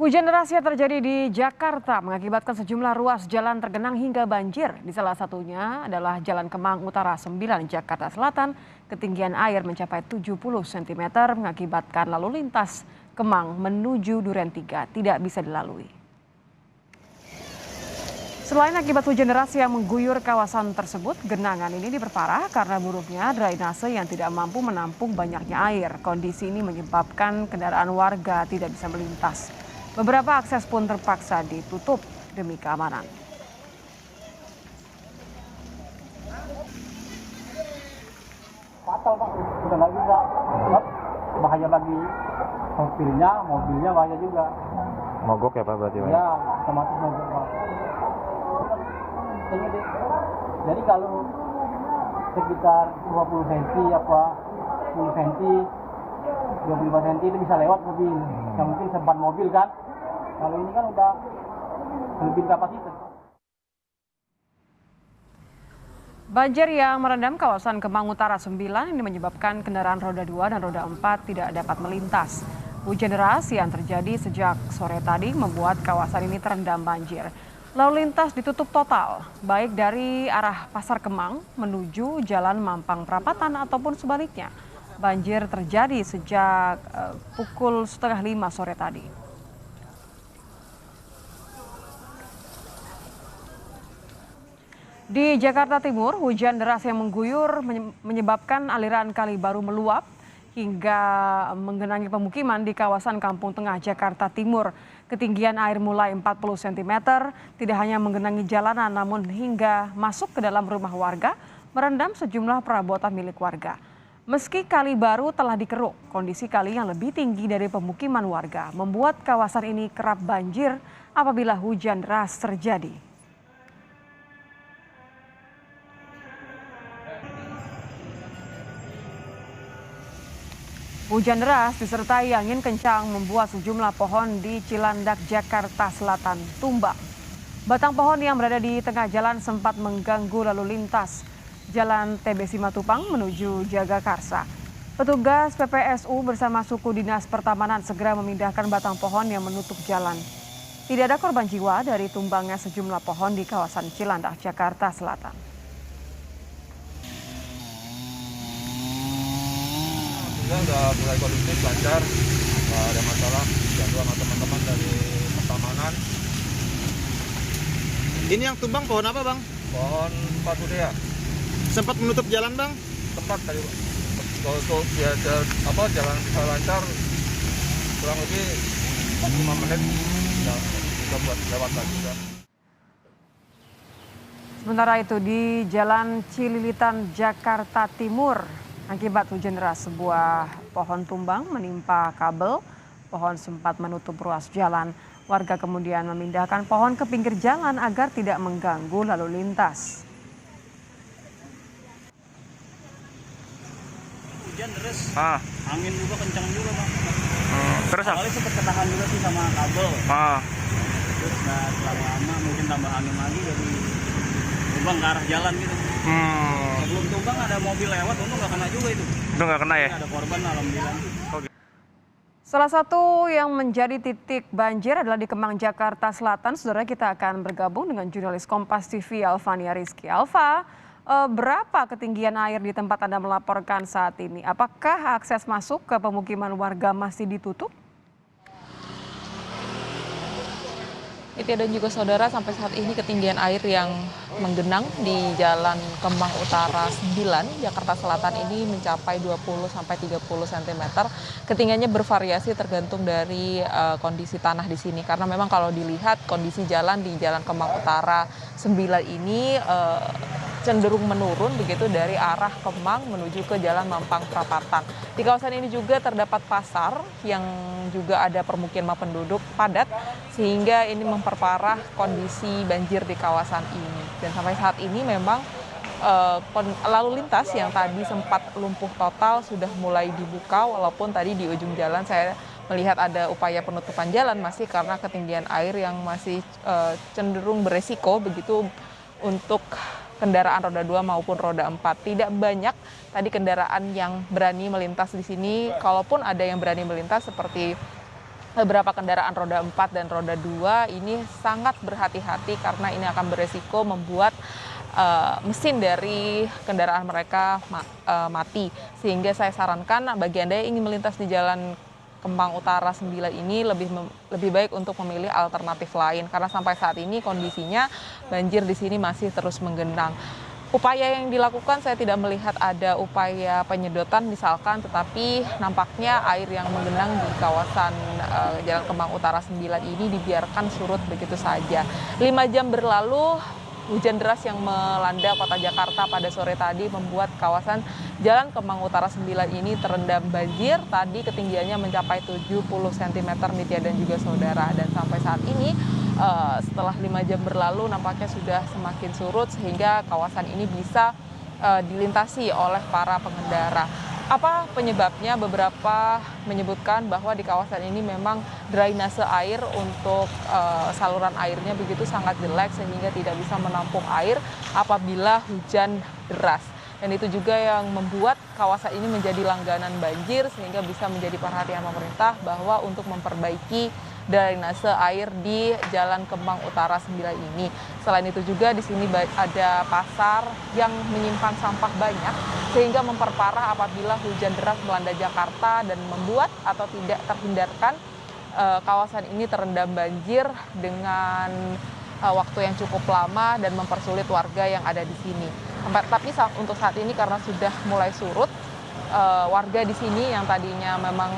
Hujan deras yang terjadi di Jakarta mengakibatkan sejumlah ruas jalan tergenang hingga banjir. Di salah satunya adalah Jalan Kemang Utara 9, Jakarta Selatan. Ketinggian air mencapai 70 cm mengakibatkan lalu lintas Kemang menuju Duren 3 tidak bisa dilalui. Selain akibat hujan deras yang mengguyur kawasan tersebut, genangan ini diperparah karena buruknya drainase yang tidak mampu menampung banyaknya air. Kondisi ini menyebabkan kendaraan warga tidak bisa melintas. Beberapa akses pun terpaksa ditutup demi keamanan. Fatal Pak, udah nggak bisa. Bahaya bagi mobilnya bahaya juga. Mogok ya Pak berarti Pak? Ya, otomatis mogok Pak. Jadi kalau sekitar 20 cm apa 10 cm 25 cm itu bisa lewat mobil. Yang mungkin sempat mobil kan. Kalau ini kan udah lebih kapasitas. Banjir yang merendam kawasan Kemang Utara 9 ini menyebabkan kendaraan roda 2 dan roda 4 tidak dapat melintas. Hujan deras yang terjadi sejak sore tadi membuat kawasan ini terendam banjir. Lalu lintas ditutup total, baik dari arah Pasar Kemang menuju Jalan Mampang Perapatan ataupun sebaliknya. Banjir terjadi sejak pukul 4:30 sore tadi. Di Jakarta Timur, hujan deras yang mengguyur menyebabkan aliran Kali Baru meluap hingga menggenangi pemukiman di kawasan Kampung Tengah, Jakarta Timur. Ketinggian air mulai 40 cm, tidak hanya menggenangi jalanan namun hingga masuk ke dalam rumah warga, merendam sejumlah perabotan milik warga. Meski Kali Baru telah dikeruk, kondisi kali yang lebih tinggi dari pemukiman warga membuat kawasan ini kerap banjir apabila hujan deras terjadi. Hujan deras disertai angin kencang membuat sejumlah pohon di Cilandak, Jakarta Selatan tumbang. Batang pohon yang berada di tengah jalan sempat mengganggu lalu lintas Jalan TB Simatupang menuju Jagakarsa. Petugas PPSU bersama suku dinas pertamanan segera memindahkan batang pohon yang menutup jalan. Tidak ada korban jiwa dari tumbangnya sejumlah pohon di kawasan Cilandak, Jakarta Selatan. Udah mulai kondusif, lancar, nggak ada masalah. Dibantu sama teman-teman dari pertamanan. Ini yang tumbang pohon apa Bang? Pohon Paturia. Sempat menutup jalan Bang? Tempat tadi kalau dia jalan bisa lancar, kurang lebih 5 menit bisa buat lewat lagi ya. Sementara itu di Jalan Cililitan, Jakarta Timur, akibat hujan deras sebuah pohon tumbang menimpa kabel. Pohon sempat menutup ruas jalan. Warga kemudian memindahkan pohon ke pinggir jalan agar tidak mengganggu lalu lintas. Hujan deras, Angin juga kencang juga Bang. Terus apa? Awalnya sempat ketahan juga sih sama kabel. Terus nggak terlalu lama, mungkin tambah angin lagi jadi tumbang ke arah jalan gitu. Sebelum tumbang ada mobil lewat, untung nggak kena juga itu. Itu nggak kena ya? Ada korban alhamdulillah. Salah satu yang menjadi titik banjir adalah di Kemang, Jakarta Selatan. Saudara, kita akan bergabung dengan jurnalis Kompas TV Alvania Rizky. Alva, berapa ketinggian air di tempat Anda melaporkan saat ini? Apakah akses masuk ke pemukiman warga masih ditutup? Itu dan juga saudara, sampai saat ini ketinggian air yang menggenang di Jalan Kemang Utara 9, Jakarta Selatan ini mencapai 20-30 cm. Ketinggiannya bervariasi tergantung dari kondisi tanah di sini. Karena memang kalau dilihat kondisi jalan di Jalan Kemang Utara 9 ini cenderung menurun begitu dari arah Kemang menuju ke Jalan Mampang Perapatan. Di kawasan ini juga terdapat pasar yang juga ada permukiman penduduk padat sehingga ini memperparah kondisi banjir di kawasan ini. Dan sampai saat ini memang lalu lintas yang tadi sempat lumpuh total sudah mulai dibuka, walaupun tadi di ujung jalan saya melihat ada upaya penutupan jalan masih karena ketinggian air yang masih cenderung beresiko begitu untuk kendaraan roda 2 maupun roda 4. Tidak banyak tadi kendaraan yang berani melintas di sini. Kalaupun ada yang berani melintas seperti beberapa kendaraan roda 4 dan roda 2 ini sangat berhati-hati karena ini akan beresiko membuat mesin dari kendaraan mereka mati. Sehingga saya sarankan bagi Anda yang ingin melintas di Jalan Kemang Utara 9 ini lebih baik untuk memilih alternatif lain karena sampai saat ini kondisinya banjir di sini masih terus menggenang. Upaya yang dilakukan saya tidak melihat ada upaya penyedotan misalkan, tetapi nampaknya air yang menggenang di kawasan Jalan Kemang Utara 9 ini dibiarkan surut begitu saja. 5 jam berlalu, hujan deras yang melanda kota Jakarta pada sore tadi membuat kawasan Jalan Kemang Utara 9 ini terendam banjir. Tadi ketinggiannya mencapai 70 cm Nitya dan juga saudara. Dan sampai saat ini setelah 5 jam berlalu nampaknya sudah semakin surut sehingga kawasan ini bisa dilintasi oleh para pengendara. Apa penyebabnya? Beberapa menyebutkan bahwa di kawasan ini memang drainase air untuk saluran airnya begitu sangat jelek sehingga tidak bisa menampung air apabila hujan deras. Dan itu juga yang membuat kawasan ini menjadi langganan banjir sehingga bisa menjadi perhatian pemerintah bahwa untuk memperbaiki drainase air di Jalan Kemang Utara 9 ini. Selain itu juga di sini ada pasar yang menyimpan sampah banyak sehingga memperparah apabila hujan deras melanda Jakarta dan membuat atau tidak terhindarkan kawasan ini terendam banjir dengan waktu yang cukup lama dan mempersulit warga yang ada di sini. Tapi untuk saat ini karena sudah mulai surut, warga di sini yang tadinya memang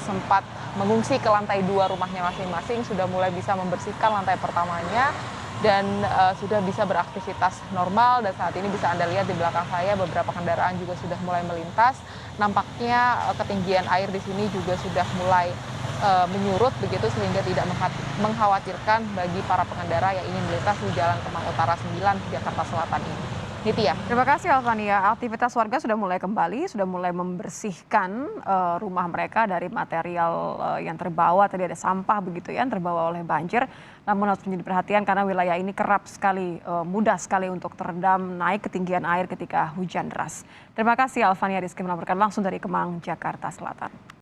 sempat mengungsi ke lantai 2 rumahnya masing-masing sudah mulai bisa membersihkan lantai pertamanya dan sudah bisa beraktivitas normal. Dan saat ini bisa Anda lihat di belakang saya beberapa kendaraan juga sudah mulai melintas. Nampaknya ketinggian air di sini juga sudah mulai menyurut begitu sehingga tidak mengkhawatirkan bagi para pengendara yang ingin melintas di Jalan Kemang Utara 9 Jakarta Selatan ini. Nitya. Terima kasih Alvania. Aktivitas warga sudah mulai kembali, sudah mulai membersihkan rumah mereka dari material yang terbawa. Tadi ada sampah begitu ya, yang terbawa oleh banjir. Namun harus menjadi perhatian karena wilayah ini kerap sekali, mudah sekali untuk terendam naik ketinggian air ketika hujan deras. Terima kasih Alvania Rizky melaporkan langsung dari Kemang, Jakarta Selatan.